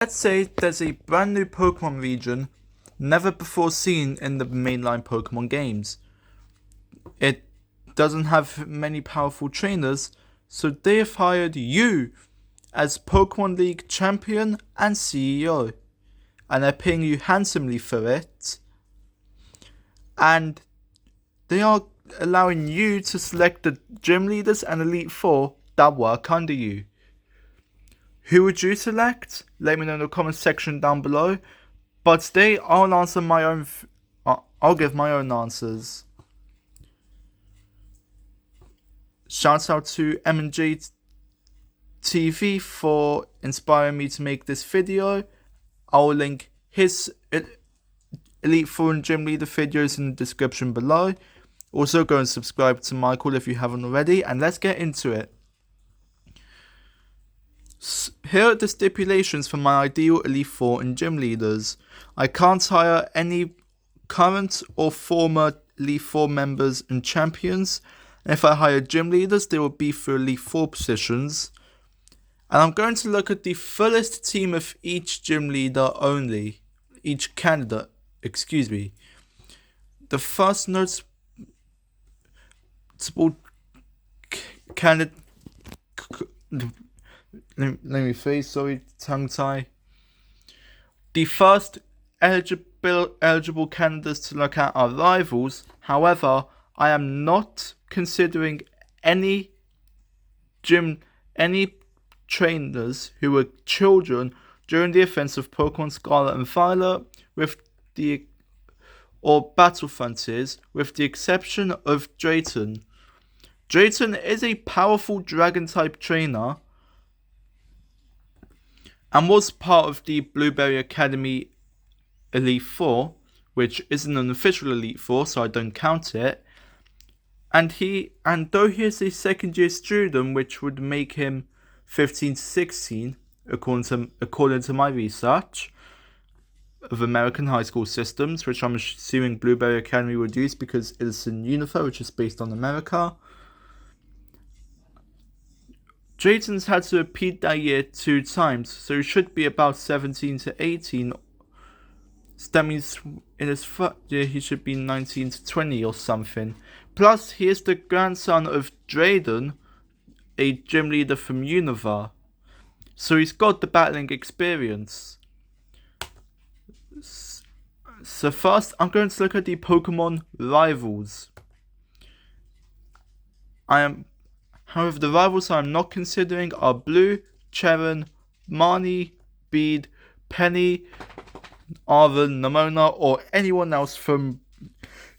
Let's say there's a brand new Pokemon region never before seen in the mainline Pokemon games. It doesn't have many powerful trainers, so they have hired you as Pokemon League champion and CEO, and they're paying you handsomely for it. And they are allowing you to select the gym leaders and Elite Four that work under you. Who would you select? Let me know in the comment section down below. But today I'll answer my own. I'll give my own answers. Shout out to MandJTV for inspiring me to make this video. I'll link his Elite Four and Gym Leader videos in the description below. Also go and subscribe to Michael if you haven't already, and let's get into it. Here are the stipulations for my ideal Elite Four and Gym Leaders. I can't hire any current or former Elite Four members and champions. And if I hire Gym Leaders, they will be for Elite Four positions. And I'm going to look at the fullest team of each Gym Leader only. Each candidate, excuse me. The first noticeable candidate... Let me phrase, sorry, tongue tie. The first eligible candidates to look at are rivals. However, I am not considering any trainers who were children during the events of Pokemon Scarlet and Violet or Battle Frontiers, with the exception of Drayton. Drayton is a powerful Dragon-type trainer and was part of the Blueberry Academy Elite Four, which isn't an official Elite Four, so I don't count it. And though he is a second-year student, which would make him 15 to 16, according to my research of American high school systems, which I'm assuming Blueberry Academy would use because it's in Unova, which is based on America. Drayton's had to repeat that year 2 times, so he should be about 17 to 18. So that means in his first year he should be 19 to 20 or something. Plus, he is the grandson of Drayden, a gym leader from Unova. So he's got the battling experience. So first, I'm going to look at the Pokemon rivals. However, the rivals I'm not considering are Blue, Cheron, Marnie, Bede, Penny, Arven, Nemona, or anyone else who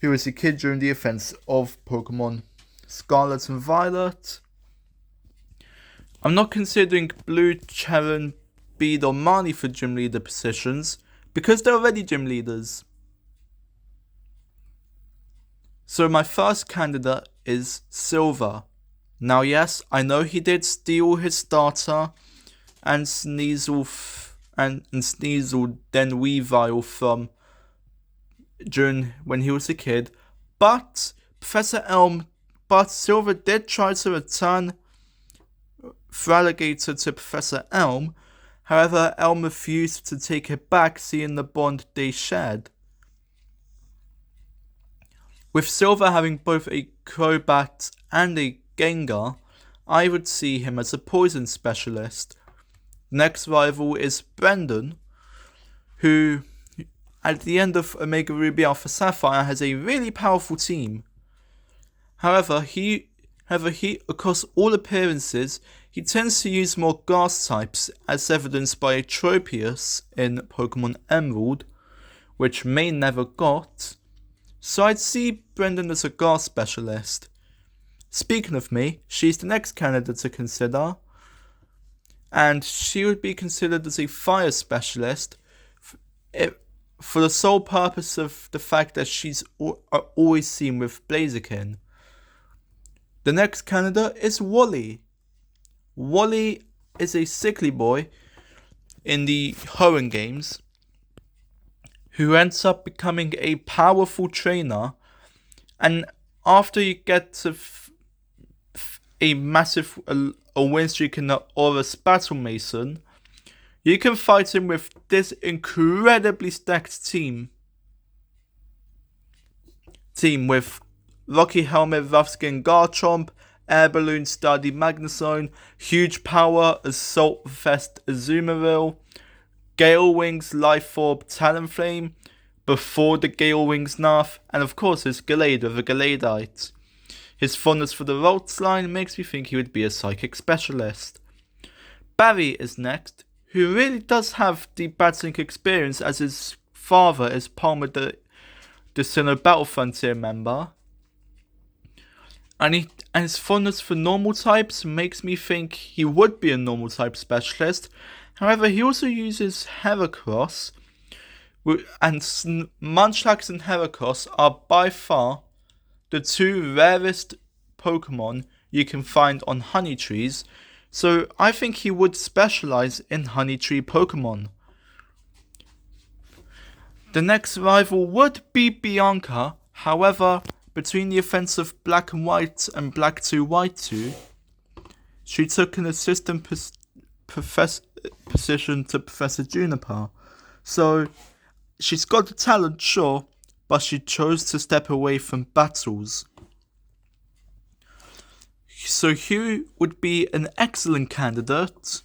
was a kid during the events of Pokemon Scarlet and Violet. I'm not considering Blue, Cheron, Bede, or Marnie for gym leader positions because they're already gym leaders. So my first candidate is Silver. Now yes, I know he did steal his starter and Sneasel then Weavile from when he was a kid, but Silver did try to return Feraligatr to Professor Elm. However, Elm refused to take it back, seeing the bond they shared. With Silver having both a Crobat and a Gengar, I would see him as a poison specialist. Next rival is Brendan, who at the end of Omega Ruby Alpha Sapphire has a really powerful team. However, across all appearances, he tends to use more grass types, as evidenced by Tropius in Pokemon Emerald, which May never got. So I'd see Brendan as a grass specialist. Speaking of May, she's the next candidate to consider, and she would be considered as a fire specialist for the sole purpose of the fact that she's always seen with Blaziken. The next candidate is Wally. Wally is a sickly boy in the Hoenn games who ends up becoming a powerful trainer, and after you get to a massive win streak in the Aurus Battle Mason, You can fight him with this incredibly stacked team with Rocky Helmet, Rough Skin Garchomp, Air Balloon Stardy Magnezone, Huge Power Assault Vest Azumarill, Gale Wings Life Orb Talonflame, before the Gale Wings nerf, and of course his Gallade with a Galadite. His fondness for the Ralts line makes me think he would be a Psychic Specialist. Barry is next, who really does have the battling experience as his father is Palmer the Sinnoh Battle Frontier member. And his fondness for normal types makes me think he would be a normal type specialist. However, he also uses Heracross, and Munchlax and Heracross are by far the two rarest Pokemon you can find on honey trees, so I think he would specialize in honey tree Pokemon. The next rival would be Bianca. However, between the events of Black and White and Black 2 White 2, she took an assistant position to Professor Juniper. So she's got the talent, sure, but she chose to step away from battles. So Hugh would be an excellent candidate,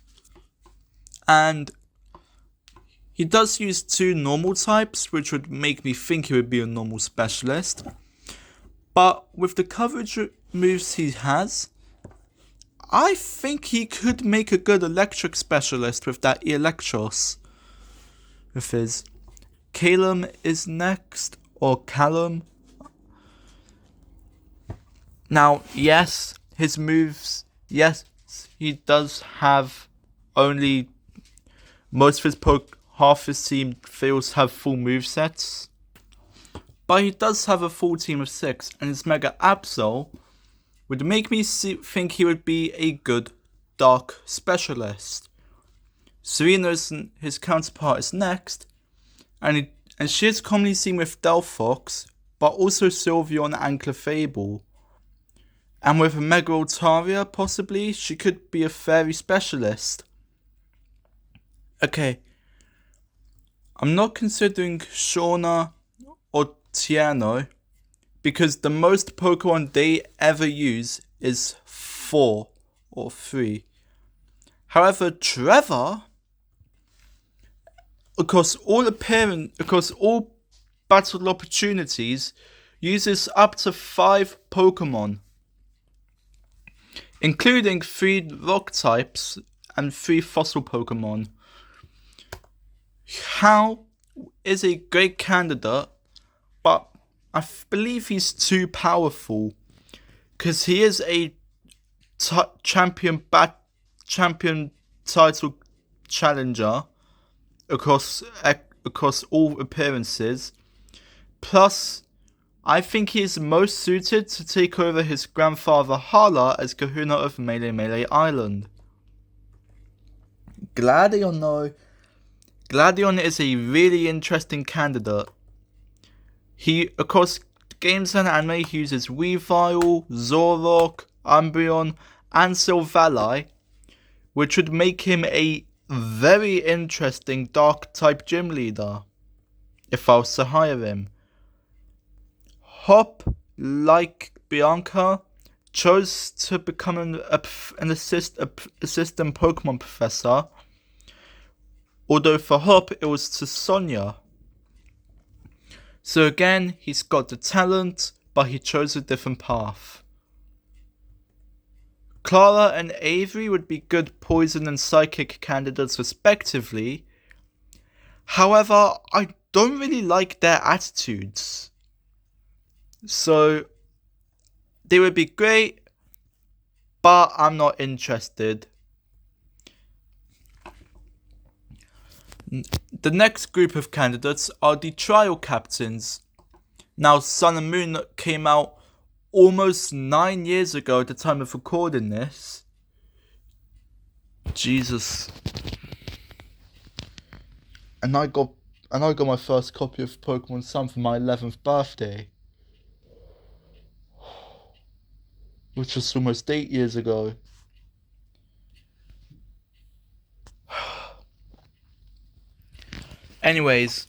and he does use two normal types, which would make me think he would be a normal specialist. But with the coverage moves he has, I think he could make a good electric specialist with that Electros. With his Calum is next, or Callum. Now, yes, his moves, yes, he does have only most of his half his team feels have full movesets. But he does have a full team of 6, and his Mega Absol would make me think he would be a good Dark Specialist. Serena's his counterpart is next, and she is commonly seen with Delphox, but also Sylveon and Clefable. And with a Mega Altaria, possibly, she could be a Fairy Specialist. Okay, I'm not considering Shauna or Tiano, because the most Pokemon they ever use is 4 or 3. However, Trevor, across all battle opportunities, uses up to 5 Pokemon, including 3 rock types and 3 fossil Pokemon. Hal is a great candidate, but I believe he's too powerful, because he is a champion title challenger across all appearances. Plus, I think he is most suited to take over his grandfather Hala as Kahuna of Melee Island. Gladion is a really interesting candidate. He, across games and anime, he uses Weavile, Zoroark, Umbreon, and Silvally, which would make him a very interesting Dark type gym leader if I was to hire him. Hop, like Bianca, chose to become an assistant Pokemon professor, although for Hop it was to Sonia. So again, he's got the talent, but he chose a different path. Clara and Avery would be good poison and psychic candidates respectively. However, I don't really like their attitudes. So, they would be great, but I'm not interested. The next group of candidates are the trial captains. Now, Sun and Moon came out almost 9 years ago at the time of recording this. Jesus. And I got my first copy of Pokemon Sun for my 11th birthday, which was almost 8 years ago. Anyways,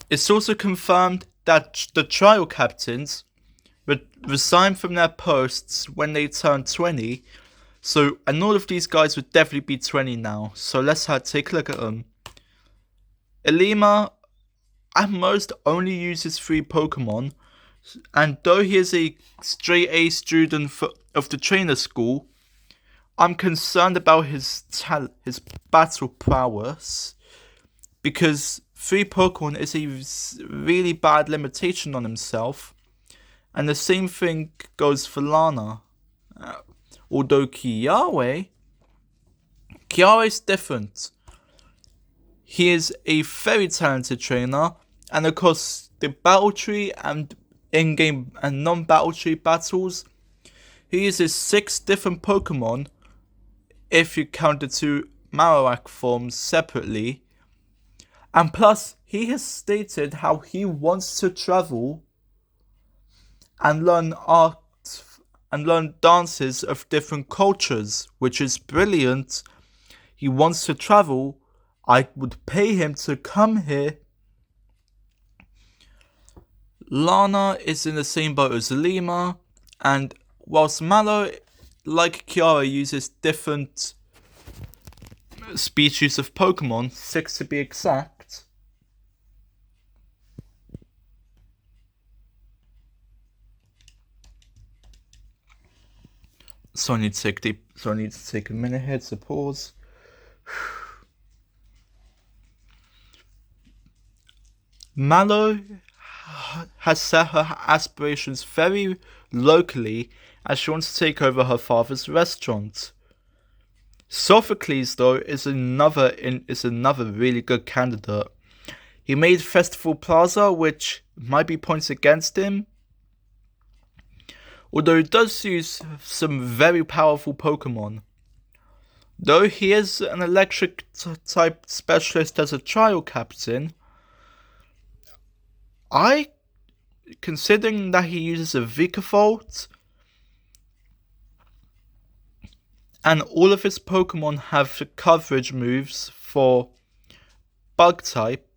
it's also confirmed that the trial captains resign from their posts when they turn 20. So, and all of these guys would definitely be 20 now. So let's take a look at them. Elima at most only uses 3 Pokemon. And though he is a straight A student of the trainer school, I'm concerned about his battle prowess. Because 3 Pokemon is a really bad limitation on himself. And the same thing goes for Lana. Although Kiawe is different. He is a very talented trainer. And of course, the battle tree and in-game and non-battle tree battles, he uses 6 different Pokemon if you count the 2 Marowak forms separately. And plus, he has stated how he wants to travel and learn art and learn dances of different cultures, which is brilliant. He wants to travel. I would pay him to come here. Lana is in the same boat as Lima, and whilst Mallow, like Kiara, uses different species of Pokemon, 6 to be exact. So I need to take a minute here to pause. Mallow has set her aspirations very locally as she wants to take over her father's restaurant. Sophocles, though, is another really good candidate. He made Festival Plaza, which might be points against him, although he does use some very powerful Pokemon. Though he is an electric type specialist as a trial captain, considering that he uses a Vikavolt, and all of his Pokemon have coverage moves for bug type,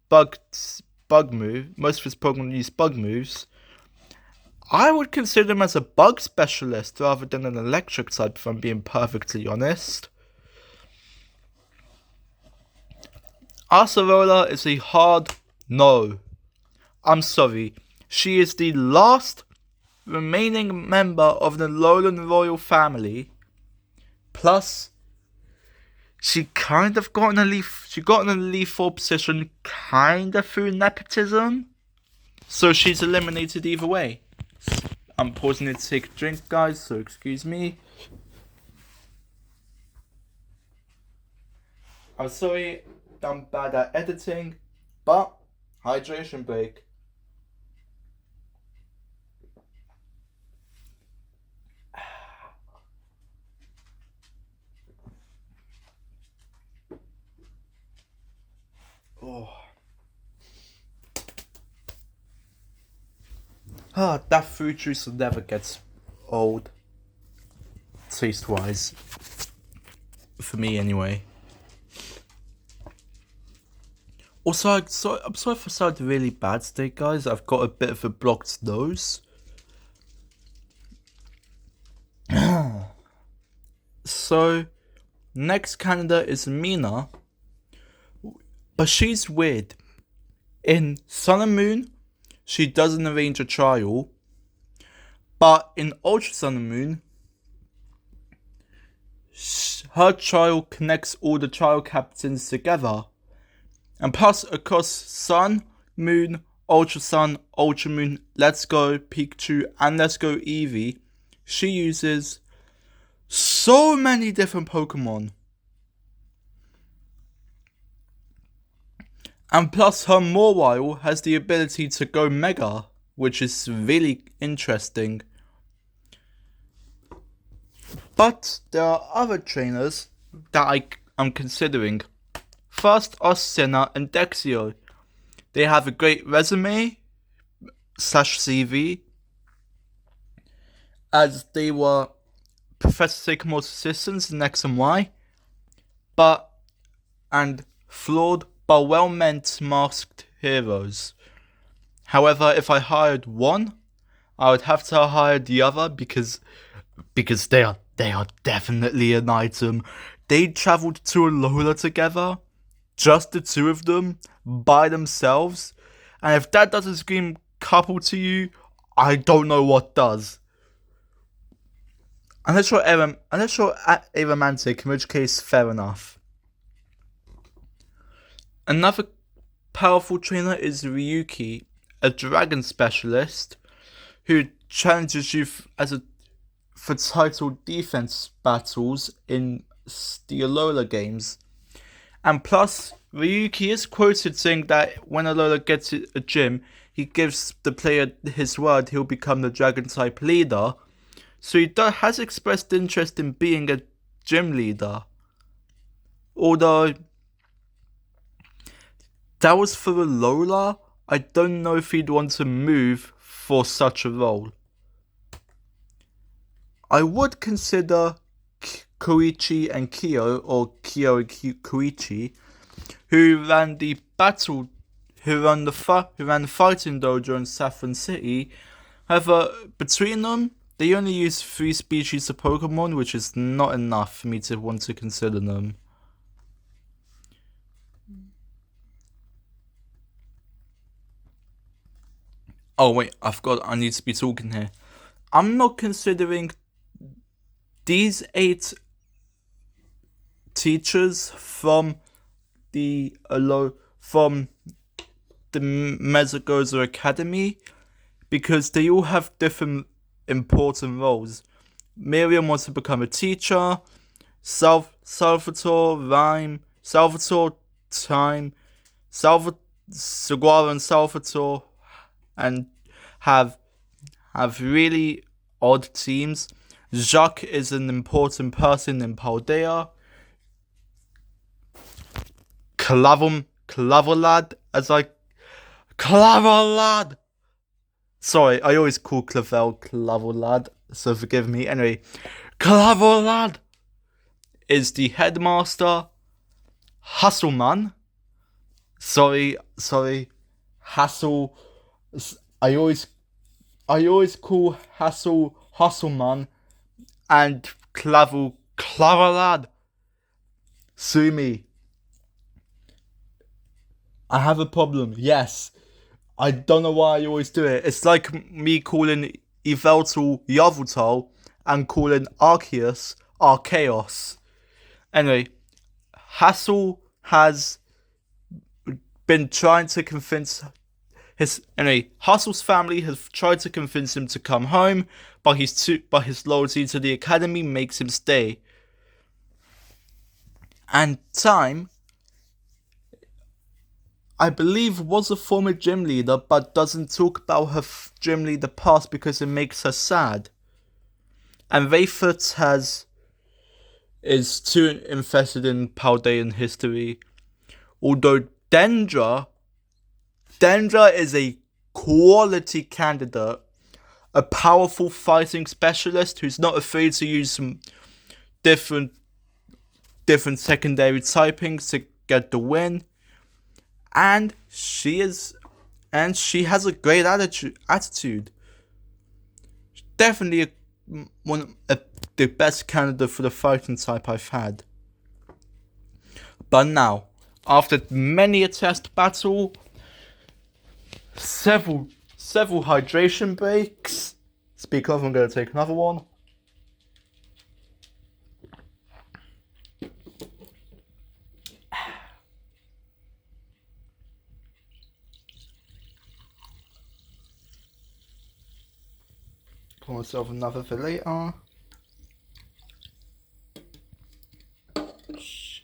bug move, most of his Pokemon use bug moves, I would consider him as a bug specialist rather than an electric type, if I'm being perfectly honest. Acerola is a hard no. I'm sorry. She is the last remaining member of the Alolan royal family. Plus, she kind of got in a Elite Four position kind of through nepotism. So she's eliminated either way. I'm pausing it to take a drink, guys, so excuse me. I'm sorry, I'm bad at editing, but hydration break. Oh. That fruit juice never gets old, taste-wise. For me, anyway. Also, I'm sorry if I sound really bad today, guys. I've got a bit of a blocked nose. So, next candidate is Mina. But she's weird. In Sun and Moon, she doesn't arrange a trial. But in Ultra Sun and Moon, her trial connects all the trial captains together. And plus, across Sun, Moon, Ultra Sun, Ultra Moon, Let's Go, Pikachu, and Let's Go Eevee, she uses so many different Pokemon. And plus, her Mawile has the ability to go Mega, which is really interesting. But there are other trainers that I'm considering. First are Senna and Dexio. They have a great resume / CV, as they were Professor Sycamore's assistants in X and Y, and flawed but well-meant masked heroes. However, if I hired one, I would have to hire the other because they are definitely an item. They travelled to Alola together, just the two of them, by themselves, and if that doesn't scream couple to you, I don't know what does. Unless you're a romantic, in which case, fair enough. Another powerful trainer is Ryuki, a dragon specialist who challenges you for title defense battles in the Alola games. And plus, Ryuki is quoted saying that when Alola gets a gym, he gives the player his word he'll become the dragon type leader. So he has expressed interest in being a gym leader. Although that was for Alola, I don't know if he'd want to move for such a role. I would consider Koichi and Kyo, or Kyo and Koichi, who ran the fighting dojo in Saffron City. However, between them, they only use 3 species of Pokémon, which is not enough for me to want to consider them. Oh wait, I need to be talking here. I'm not considering these 8 teachers from the Mesagoza Academy because they all have different important roles. Miriam wants to become a teacher, Salvatore, Time, Saguaro and Salvatore, and have really odd teams. Jacques is an important person in Paldea. Clavelad. Sorry, I always call Clavelad, so forgive me. Anyway, Clavelad is the headmaster. Hasselman. Sorry. Hassel. I always call Hasselman and Clavelad. Sue me. I have a problem. Yes. I don't know why I always do it. It's like me calling Yveltal Yveltal and calling Arceus Arceus. Anyway, Hassel has been trying to convince Hassel's family has tried to convince him to come home, but his loyalty to the academy makes him stay. And Time, I believe, was a former gym leader, but doesn't talk about her gym leader past because it makes her sad. And Rayford is too invested in Paldean history. Although Dendra is a quality candidate, a powerful fighting specialist who's not afraid to use some different secondary typings to get the win. And she has a great attitude. Definitely the best candidate for the fighting type I've had. But now, after many a test battle, several hydration breaks. Speak of, I'm going to take another one. Pour myself another for later. Shit.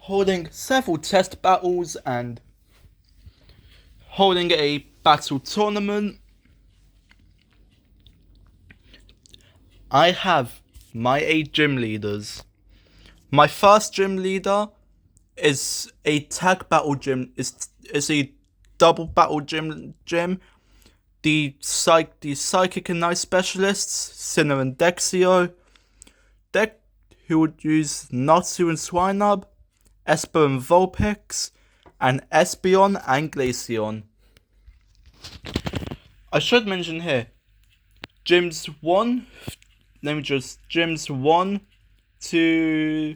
Holding several test battles and holding a battle tournament. I have my 8 gym leaders. My first gym leader is a tag battle gym. Is a double battle gym. The Psychic and Night specialists, Sinner and Dexio. Who would use Natsu and Swinub, Esper and Vulpix, and Espeon and Glaceon. I should mention here, Gyms 1 to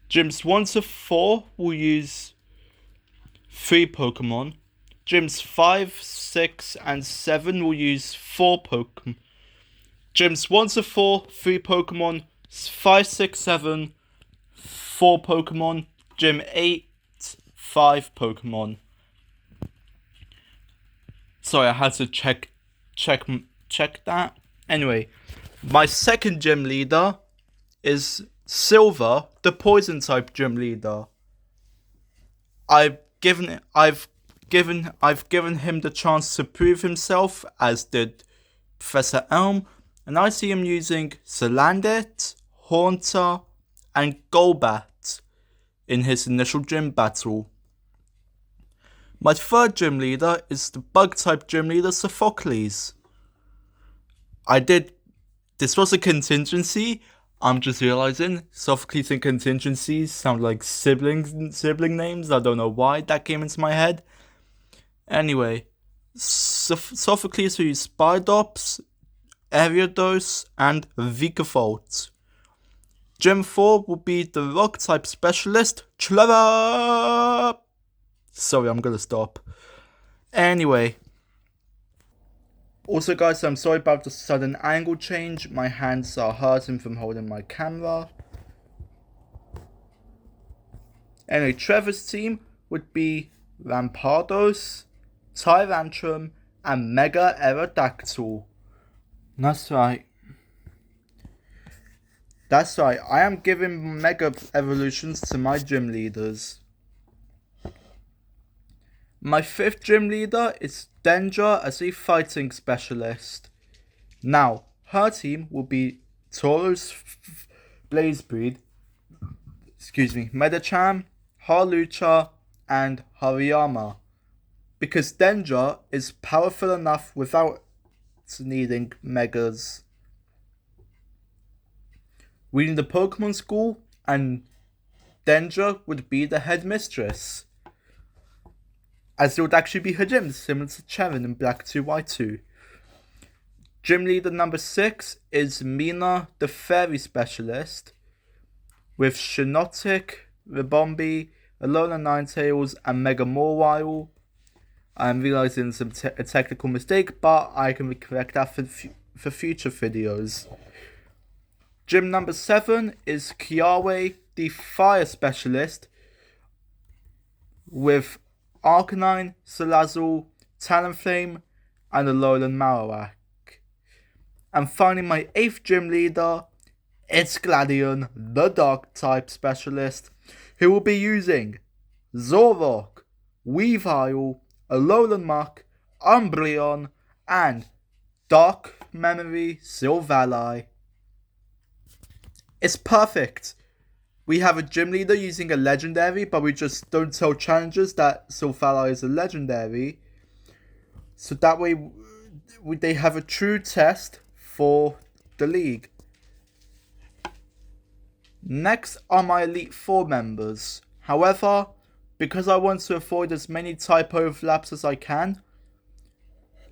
Gyms 1 to 4 will use 3 Pokemon. Gyms 5, 6, and 7 will use 4 Pokemon. Gyms 1 to 4, 3 Pokemon. 5, 6, 7, 4 Pokemon. Gym 8, 5 Pokemon. Sorry, I had to check that. Anyway, my second gym leader is Silver, the Poison type gym leader. I've given him the chance to prove himself, as did Professor Elm, and I see him using Salandit, Haunter, and Golbat in his initial gym battle. My third gym leader is the Bug type gym leader, Sophocles. This was a contingency. I'm just realizing Sophocles and contingencies sound like sibling names. I don't know why that came into my head. Anyway, Sophocles will use Spidops, Ariados, and Vikavolt. Gym 4 will be the Rock type specialist, Trevor. Sorry, I'm gonna stop. Anyway. Also guys, I'm sorry about the sudden angle change. My hands are hurting from holding my camera. Anyway, Trevor's team would be Rampardos, Tyrantrum, and Mega Aerodactyl. That's right. I am giving Mega Evolutions to my gym leaders. My fifth gym leader is Dendra as a fighting specialist. Now, her team will be Tauros Blazebreed, Medicham, Harlucha, and Hariyama. Because Dendra is powerful enough without needing Megas. We need the Pokemon School, and Dendra would be the headmistress, as it would actually be her gym, similar to Cherin in Black 2 White 2. Gym leader number 6 is Mina, the fairy specialist, with Shinotic, Ribombi, Alola Ninetales, and Mega Mawile. I'm realizing it's a technical mistake, but I can correct that for future videos. Gym number 7 is Kiawe, the fire specialist, with Arcanine, Salazzle, Talonflame, and Alolan Marowak. And finally, my 8th gym leader, it's Gladion, the Dark type specialist, who will be using Zoroark, Weavile, Alolan Muck, Umbreon, and Dark Memory Silvally. It's perfect. We have a gym leader using a legendary, but we just don't tell challengers that Silvally is a legendary. So that way they have a true test for the league. Next are my Elite 4 members. However, because I want to avoid as many type overlaps as I can,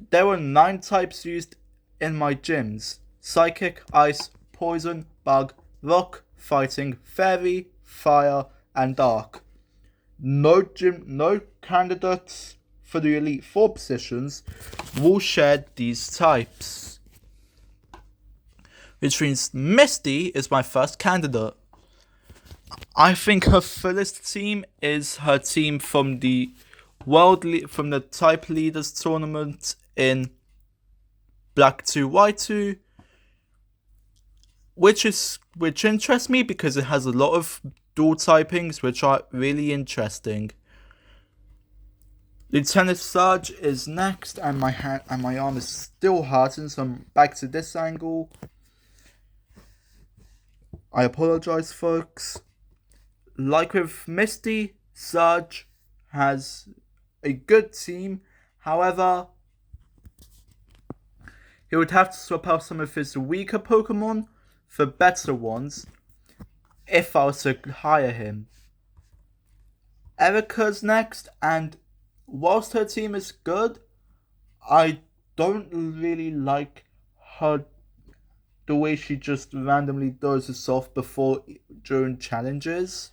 there were 9 types used in my gyms: Psychic, Ice, Poison, Bug, Rock, Fighting, Fairy, Fire, and Dark. No candidates for the Elite 4 positions will share these types, which means Misty is my first candidate. I think her fullest team is her team from the from the Type Leaders tournament in Black 2 White 2, which interests me because it has a lot of dual typings which are really interesting. Lieutenant Surge is next, and my arm is still hurting, so I'm back to this angle. I apologize, folks. Like with Misty, Surge has a good team. However, he would have to swap out some of his weaker Pokemon for better ones if I was to hire him. Erica's next, and whilst her team is good, I don't really like her, the way she just randomly dozes off during challenges.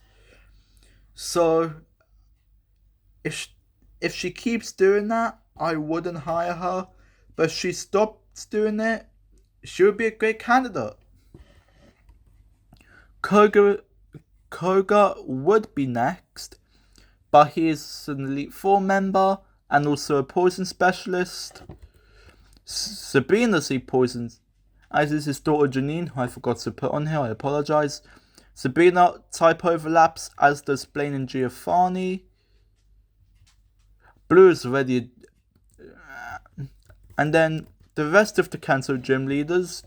So if she keeps doing that, I wouldn't hire her. But if she stops doing it, she would be a great candidate. Koga would be next, but he is an Elite Four member and also a poison specialist. Sabrina's a poison, as is his daughter Janine, who I forgot to put on here, I apologise. Sabrina type overlaps, as does Blaine and Giovanni. Blue is already... and then the rest of the Kanto gym leaders,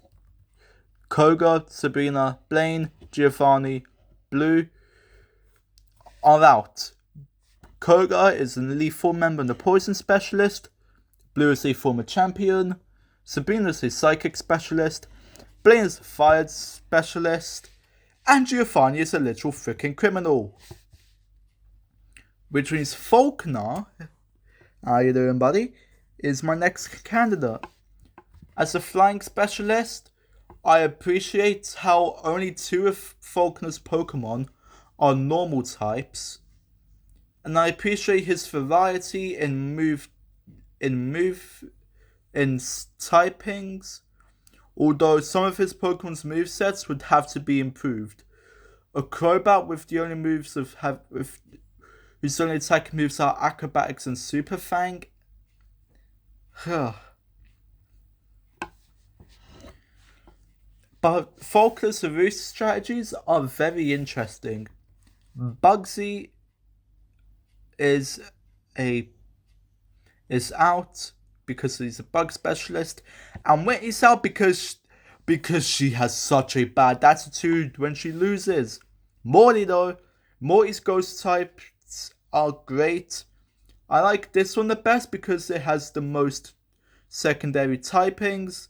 Koga, Sabrina, Blaine, Giovanni, Blue, are out. Koga is an Elite Four member and a poison specialist. Blue is a former champion. Sabrina is a psychic specialist. Blaine is a fire specialist. And Giovanni is a literal freaking criminal. Which means Faulkner, how you doing, buddy, is my next candidate. As a flying specialist, I appreciate how only 2 of Faulkner's Pokemon are normal types. And I appreciate his variety in typings, although some of his Pokemon's movesets would have to be improved. A Crobat with the only moves whose only attacking moves are Acrobatics and Super Fang. But Faulkner's roost strategies are very interesting. Bugsy is out because he's a bug specialist, and Whitney's out because she has such a bad attitude when she loses. Morty though, Morty's ghost types are great. I like this one the best because it has the most secondary typings,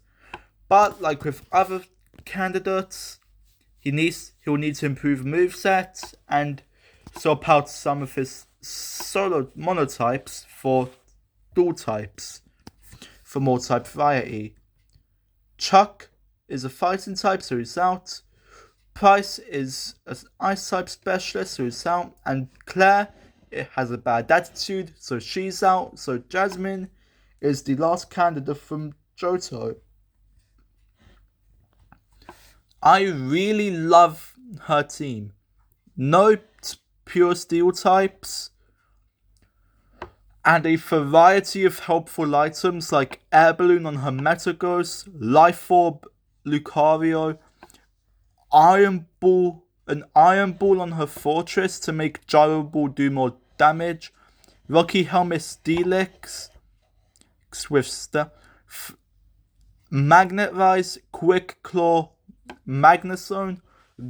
but like with other candidates, he'll need to improve movesets and swap out some of his solo monotypes for dual types for more type variety. Chuck is a fighting type, so he's out. Price is an ice type specialist, so he's out. And Claire, it has a bad attitude, so she's out. So Jasmine is the last candidate from Johto. I really love her team. No pure steel types, and a variety of helpful items like Air Balloon on her Metagross, Life Orb, Lucario, an Iron Ball on her Fortress to make Gyro Ball do more damage, Rocky Helmet Steelix with Magnet Rise, Quick Claw, Magnezone.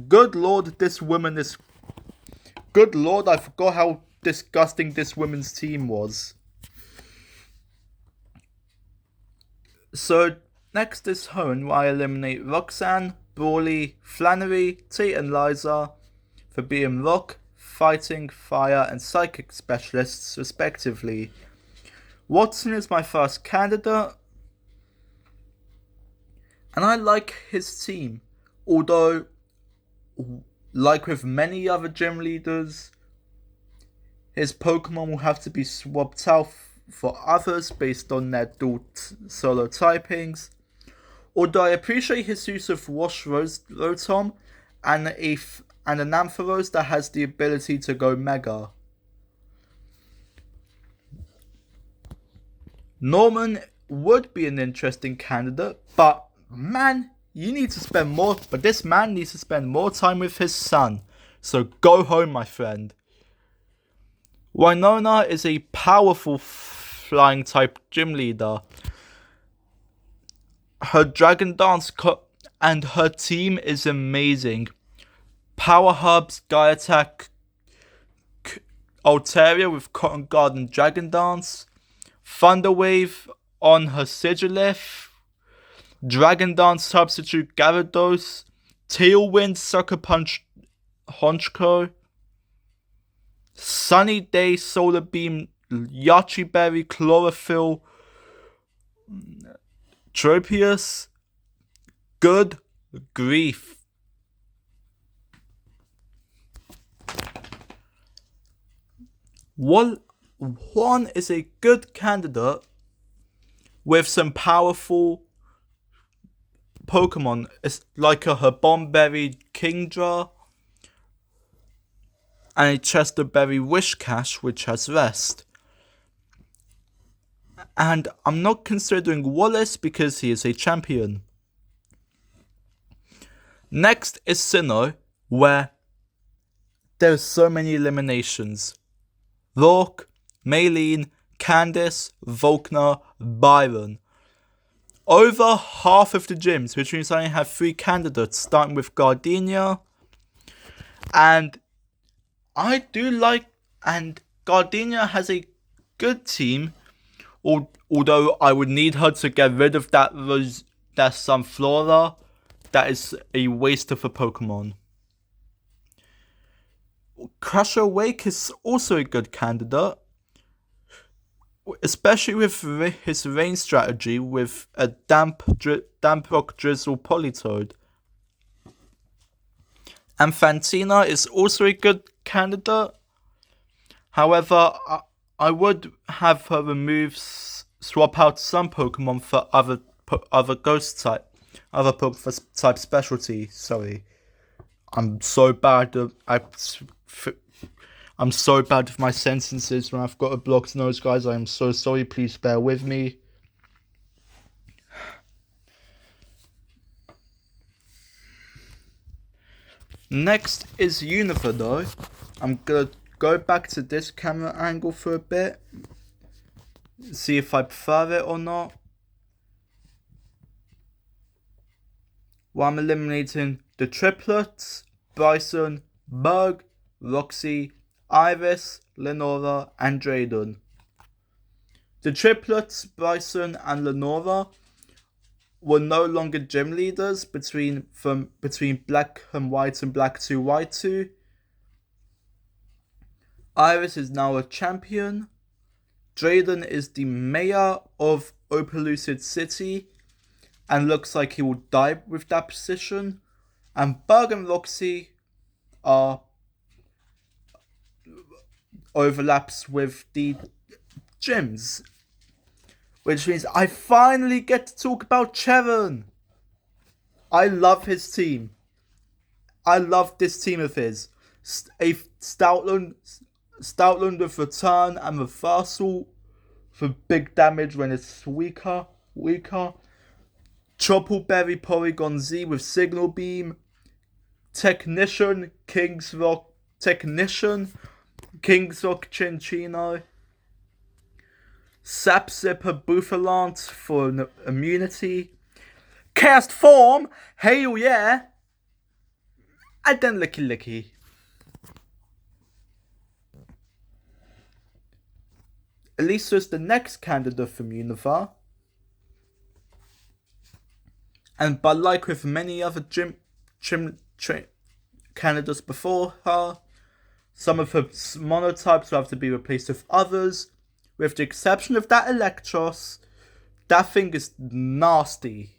Good lord, this woman is... Good lord, I forgot how disgusting this woman's team was. So, next is Hoenn, where I eliminate Roxanne, Brawly, Flannery, Tate and Liza for being rock, fighting, fire and psychic specialists respectively. Watson is my first candidate, and I like his team, although, like with many other gym leaders, his Pokemon will have to be swapped out for others based on their dual solo typings. Although I appreciate his use of Wash Rotom and an Ampharos that has the ability to go Mega. Norman would be an interesting candidate, but man, this man needs to spend more time with his son. So go home, my friend. Winona is a powerful flying type gym leader. Her Dragon Dance and her team is amazing. Power Hubs, Guy Attack, Altaria with Cotton Garden Dragon Dance, Thunderwave on her Sigilith, Dragon Dance substitute Gyarados, Tailwind Sucker Punch Honchko, Sunny Day Solar Beam Yachi Berry Chlorophyll Tropius. Good grief. One is a good candidate with some powerful Pokemon. It's like a Bomberry Kingdra and a Chesterberry Wishcash, which has Rest. And I'm not considering Wallace because he is a champion. Next is Sinnoh, where there's so many eliminations. Rourke, Maylene, Candice, Volkner, Byron. Over half of the gyms, which means I only have 3 candidates, starting with Gardenia. And Gardenia has a good team, although I would need her to get rid of that Sunflora. That is a waste of a Pokemon. Crusher Wake is also a good candidate, especially with his rain strategy with a Damp Rock Drizzle Politoed. And Fantina is also a good candidate. However, I would have her swap out some Pokemon for other Ghost type, other Pokemon type specialty. Sorry, I'm so bad. I'm so bad with my sentences when I've got a blocked nose, guys. I am so sorry. Please bear with me. Next is Unova, though. I'm gonna go back to this camera angle for a bit. See if I prefer it or not. Well, I'm eliminating the triplets, Bryson, Bug, Roxy, Iris, Lenora, and Drayden. The triplets, Bryson and Lenora, were no longer gym leaders between Black and White and Black 2 White 2. Iris is now a champion. Drayden is the mayor of Opelucid City and looks like he will die with that position. And Bug and Roxy are overlaps with the gyms, which means I finally get to talk about Chevron. I love his team. I love this team of his. A Stoutland with Return and Reversal for big damage when it's weaker. Troppleberry Porygon Z with Signal Beam. Technician Kingsrock Chinchino. Sap Zipper Buffalant for immunity. Cast Form, hell yeah! And then Licky. Elisa is the next candidate from Unova. But like with many other gym candidates before her, some of her monotypes will have to be replaced with others. With the exception of that Electros, that thing is nasty.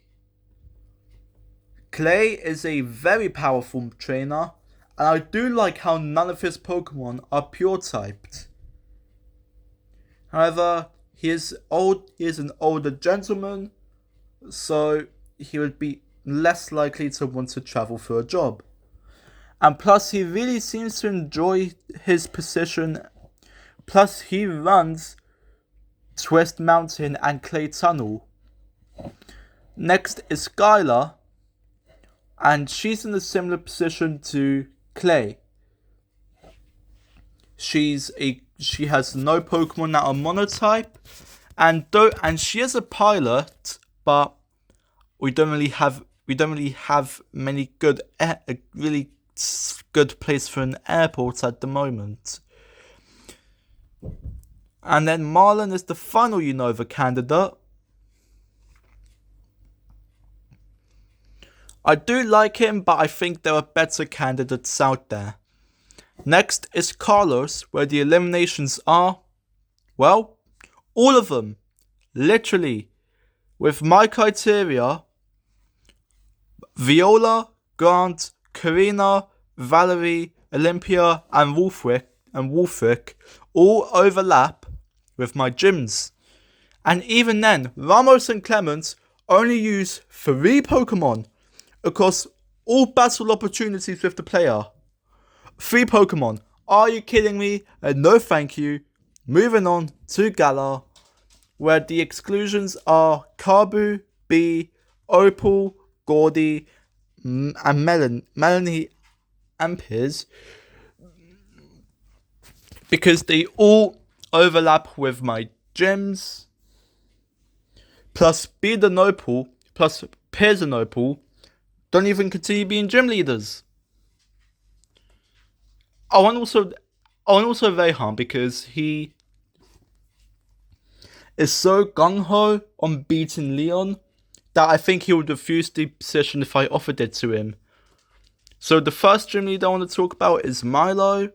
Clay is a very powerful trainer, and I do like how none of his Pokemon are pure typed. However, he is an older gentleman, so he would be less likely to want to travel for a job. And plus, he really seems to enjoy his position. Plus, he runs Twist Mountain and Clay Tunnel. Next is Skylar, and she's in a similar position to Clay. She has no Pokemon that are monotype, and she is a pilot, but we don't really have many really good place for an airport at the moment. And then Marlon is the final Unova candidate. I do like him, but I think there are better candidates out there. Next is Carlos, where the eliminations are, well, all of them. Literally. With my criteria, Viola, Grant, Karina, Valerie, Olympia, and Wolfric all overlap with my gyms. And even then, Ramos and Clement only use 3 Pokemon across all battle opportunities with the player. 3 Pokemon. Are you kidding me? No thank you. Moving on to Galar, where the exclusions are Carbu, Bee, Opal, Gordy, and Melanie and Piz, because they all overlap with my gyms. Plus Bee and Opal, plus Piz and Opal don't even continue being gym leaders. Oh, and also Rayhan, because he is so gung-ho on beating Leon that I think he would refuse the position if I offered it to him. So the first gym leader I want to talk about is Milo.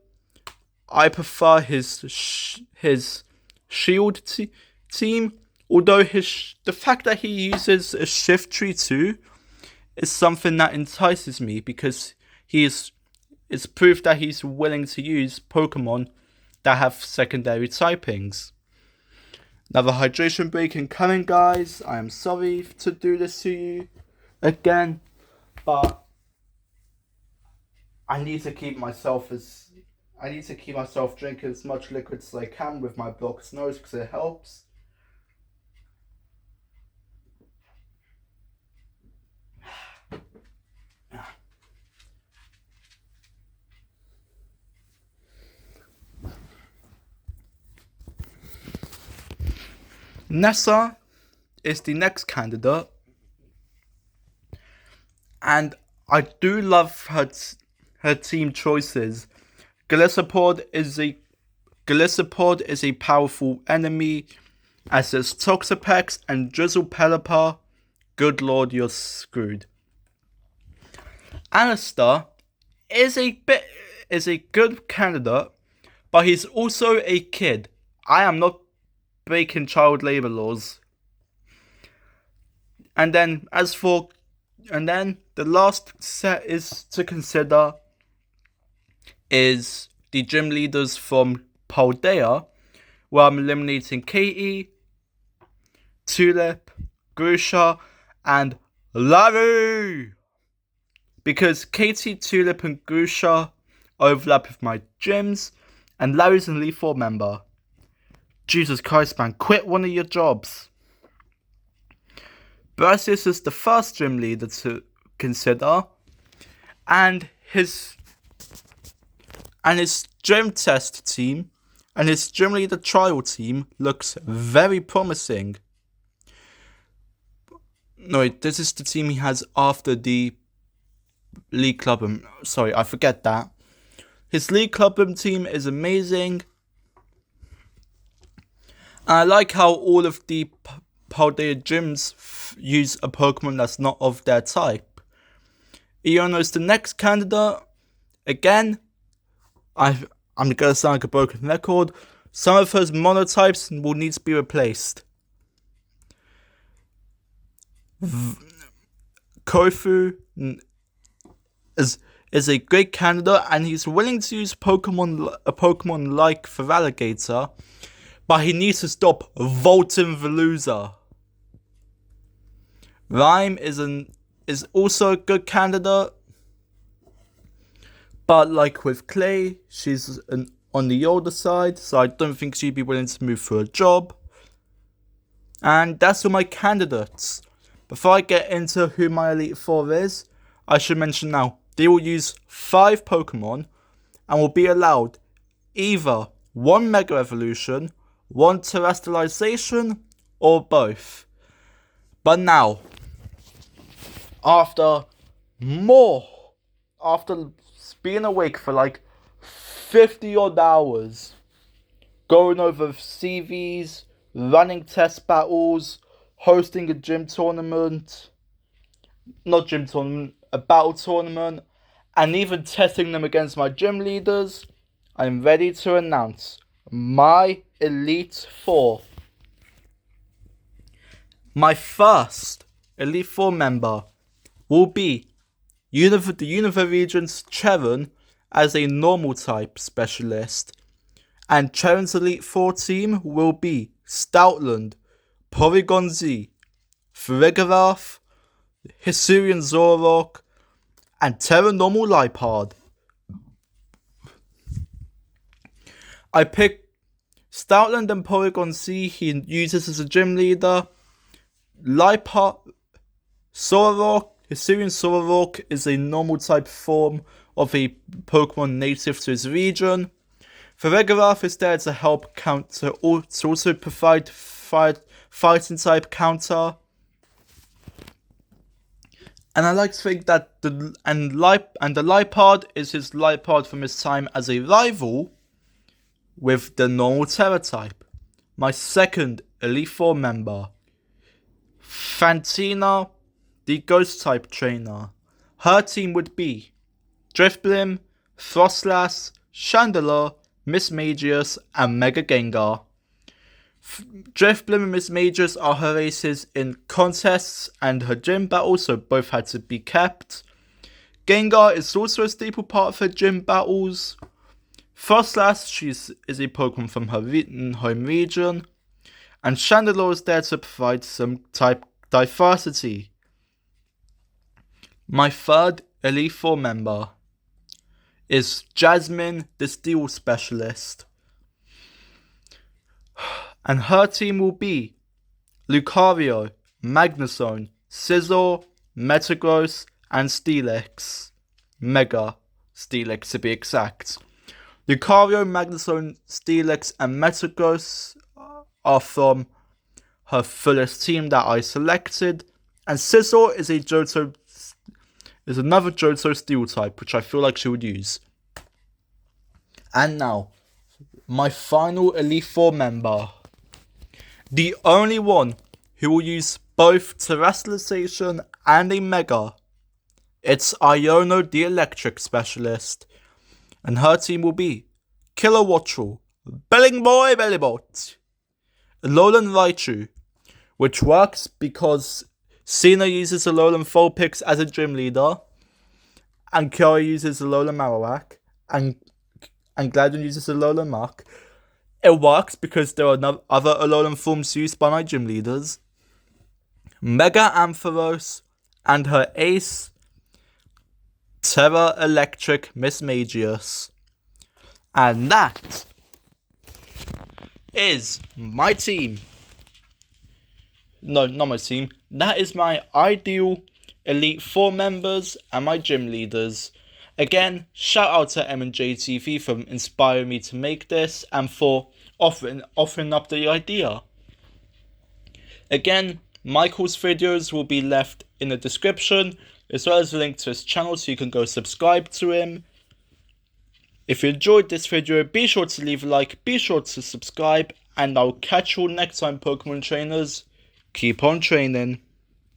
I prefer his shield team, although the fact that he uses a shift tree too is something that entices me, because it's proof that he's willing to use Pokemon that have secondary typings. Another hydration break incoming, guys. I am sorry to do this to you again, but I need to keep myself drinking as much liquid as I can with my blocked nose, because it helps. Nessa is the next candidate, and I do love her team choices. Gliscopod is a powerful enemy, as is Toxapex and Drizzle Pelipper. Good lord, you're screwed. Alistair is a good candidate, but he's also a kid. I am not breaking child labor laws. And then the last set is to consider is the gym leaders from Paldea, where I'm eliminating Katie, Tulip, Grusha, and Larry. Because Katie, Tulip, and Grusha overlap with my gyms, and Larry's an Elite Four member. Jesus Christ, man, quit one of your jobs. Brasius is the first gym leader to consider, and his gym test team and his gym leader trial team looks very promising. No, wait, this is the team he has after the League Club. Sorry, I forget that. His League Club team is amazing. And I like how all of the Paldea gyms use a Pokemon that's not of their type. Iono is the next candidate. Again, I'm gonna sound like a broken record. Some of his monotypes will need to be replaced. Kofu is a great candidate, and he's willing to use a Pokemon like Feraligatr, but he needs to stop Volton Veluza. Rhyme is also a good candidate, but like with Clay, she's on the older side, so I don't think she'd be willing to move for a job. And that's all my candidates. Before I get into who my Elite Four is, I should mention now, they will use 5 Pokemon and will be allowed either 1 Mega Evolution, 1 Terrestrialization, or both. But now, after being awake for like 50 odd hours going over CVs, running test battles, hosting a battle tournament, and even testing them against my gym leaders, I'm ready to announce my Elite Four. My first Elite Four member will be the Unova Region's Cheron as a normal type specialist. And Cheron's Elite Four team will be Stoutland, Porygon Z, Farigiraf, Hisuian Zoroark, and Terra Normal Liepard. I picked Stoutland and Porygon Z he uses as a gym leader. Liepard, Zoroark, Hisuian Zoroark is a normal type form of a Pokemon native to his region. Farigiraf is there to help to also provide fighting type counter. And I like to think that the Liepard is his Liepard from his time as a rival with the normal Terra type. My second Elite Four member, Fantina, the Ghost type trainer. Her team would be Drifblim, Frostlass, Chandelure, Mismagius, and Mega Gengar. Drifblim and Mismagius are her aces in contests and her gym battles, so both had to be kept. Gengar is also a staple part of her gym battles. Frostlass is a Pokemon from her home region. And Chandelure is there to provide some type diversity. My third Elite Four member is Jasmine, the Steel Specialist. And her team will be Lucario, Magnezone, Scizor, Metagross, and Steelix. Mega Steelix to be exact. Lucario, Magnezone, Steelix, and Metagross are from her fullest team that I selected. And Scizor is another Johto Steel type, which I feel like she would use. And now, my final Elite Four member. The only one who will use both Terrestrialization and a Mega. It's Iono, the Electric Specialist. And her team will be Kilowattrel, Bellingboy Bellybot, Alolan Raichu, which works because Cena uses Alolan Vulpix as a gym leader, and Kiara uses Alolan Marowak, and Gladden uses Alolan Mach. It works because there are other Alolan forms used by my gym leaders. Mega Ampharos, and her ace, Terra Electric Mismagius. And that is my team. No, not my team. That is my ideal Elite Four members and my gym leaders. Again, shout out to MandJTV for inspiring me to make this and for offering up the idea. Again, Michael's videos will be left in the description, as well as a link to his channel so you can go subscribe to him. If you enjoyed this video, be sure to leave a like, be sure to subscribe, and I'll catch you all next time, Pokemon trainers. Keep on training.